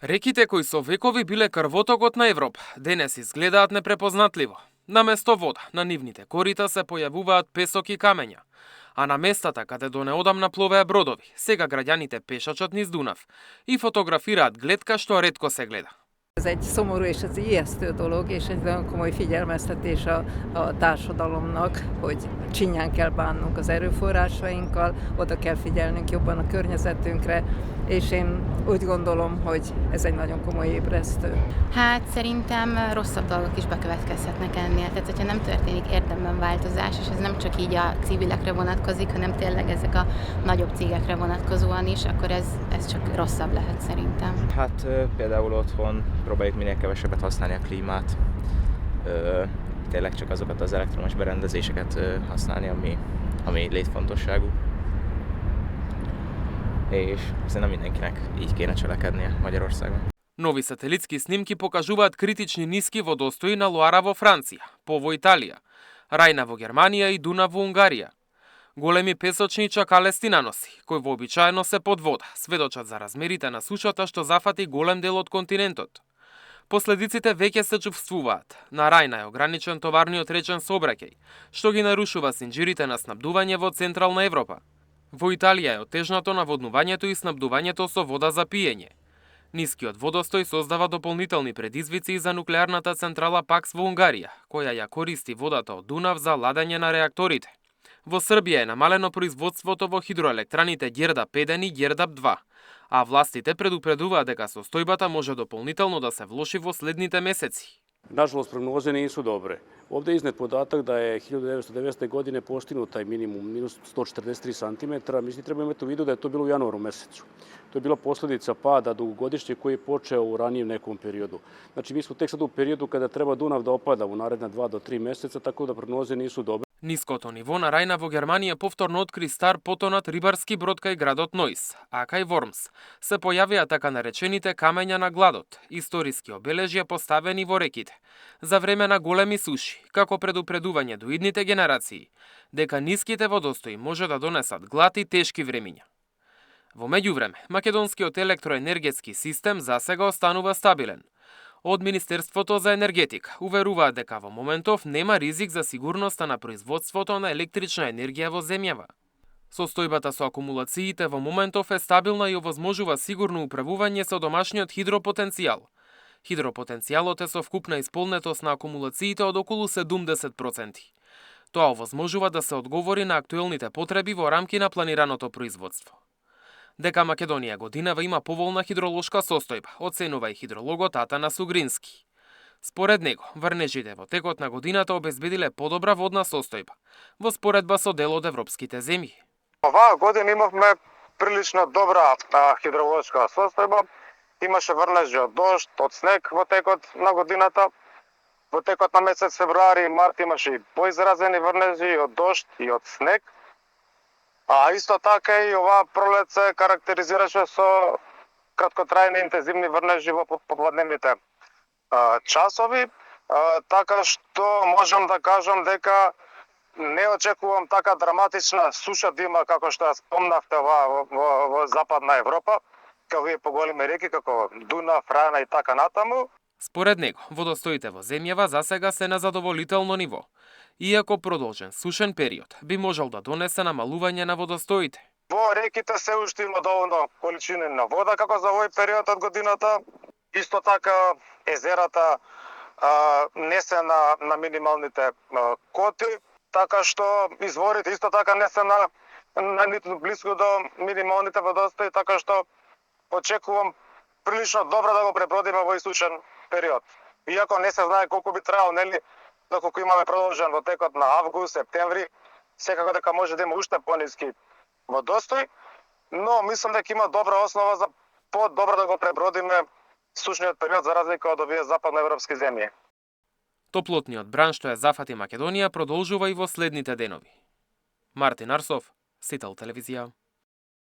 Реките кои со векови биле крвотокот на Европа, денес изгледаат непрепознатливо. Наместо вода, на нивните корита се појавуваат песок и камења. А на местата каде до неодамна пловеа бродови, сега граѓаните пешачат низ Дунав и фотографираат гледка што ретко се гледа. Ez egy szomorú és ez ijesztő dolog, és egy nagyon komoly figyelmeztetés a társadalomnak, hogy csinyán kell bánnunk az erőforrásainkkal, oda kell figyelnünk jobban a környezetünkre, és én úgy gondolom, hogy ez egy nagyon komoly ébresztő. Hát szerintem rosszabb dolgok is bekövetkezhetnek ennél. Tehát, hogyha nem történik érdemben változás, és ez nem csak így a civilekre vonatkozik, hanem tényleg ezek a nagyobb cégekre vonatkozóan is, akkor ez csak rosszabb lehet szerintem. Hát például otthon próbáljuk minél kevesebbet használni a klímát, tényleg csak azokat az elektromos berendezéseket használni, ami létfontosságú. És szerintem mindenkinek így kéne cselekednie Magyarországon. Нови сателитски снимки покажуваат критични ниски водостои на Лоара во Франција, По во Италија, Рајна во Германија и Дунав во Унгарија. Големи песочни чакалести наноси, кои вообичаено се под вода, сведочат за размерите на сушата што зафати голем дел од континентот. Последиците веќе се чувствуваат. На Рајна е ограничен товарниот речен сообраќај, што ги нарушува синџирите на снабдување во Централна Европа. Во Италија е отежнато наводнувањето и снабдувањето со вода за пиење. Нискиот водостој создава дополнителни предизвици и за нуклеарната централа Пакс во Унгарија, која ја користи водата од Дунав за ладење на реакторите. Во Србија е намалено производството во хидроелектраните Ѓердап 1 и Ѓердап 2, а властите предупредуваат дека состојбата може дополнително да се влоши во следните месеци. Nažalost, prognoze nisu dobre. Ovde je iznet podatak da je 1990. godine postignut taj minimum, minus 143 cm. Mislim, treba imati u vidu da je to bilo u januaru mesecu. To je bila posledica pada dugogodišnjeg koji je počeo u ranijem nekom periodu. Znači, mi smo tek sad u periodu kada treba Dunav da opada u naredna 2 do 3 meseca, tako da prognoze nisu dobre. Ниското ниво на Рајна во Германија повторно откри стар потонат рибарски брод кај градот Нойс, а кај Вормс се појавија така наречените камења на гладот, историски обележја поставени во реките, за време на големи суши, како предупредување до идните генерации, дека ниските водостои може да донесат глад и тешки времиња. Во меѓувреме, македонскиот електроенергетски систем засега останува стабилен. Од Министерството за енергетика уверуваат дека во моментов нема ризик за сигурноста на производството на електрична енергија во земјава. Состојбата со акумулациите во моментов е стабилна и овозможува сигурно управување со домашниот хидропотенцијал. Хидропотенцијалот е со вкупна исполнетост на акумулациите од околу 70%. Тоа овозможува да се одговори на актуелните потреби во рамки на планираното производство. Дека Македонија годинава има поволна хидролошка состојба, оценува и хидрологот Атанас Угрински. Според него, врнежите во текот на годината обезбедиле подобра водна состојба, во споредба со дел од европските земји. Оваа година имавме прилично добра хидролошка состојба. Имаше врнежи од дожд, од снег во текот на годината. Во текот на месец февруари и март имаше и поизразени врнежи од дожд и од снег. А исто така и оваа пролет се карактеризираше со краткотрајни интензивни врнежи во попладневните часови, така што можам да кажам дека не очекувам така драматична суша да има како што ја спомнавте во Западна Европа, како и поголеми реки како Дунав, Рајна и така натаму. Според него, водостоите во земјава засега се на задоволително ниво, иако продолжен сушен период би можел да донесе намалување на водостоите. Во реките се уште има доволно количини на вода како за овој период од годината. Исто така езерата не се на минималните коти, така што изворите исто така не се на ниту близко до минималните водостои, така што очекувам прилично добро да го пребродиме во сушен период. Иако не се знае колку би требало, нели, доколку имаме продолжен во текот на август, септември, секако дека може да има уште пониски водостој, но мислам дека има добра основа за по-добро да го пребродиме сушниот период за разлика од овие западноевропски земји. Топлотниот бран што ја зафати Македонија продолжува и во следните денови. Мартин Арсов, Сител телевизија.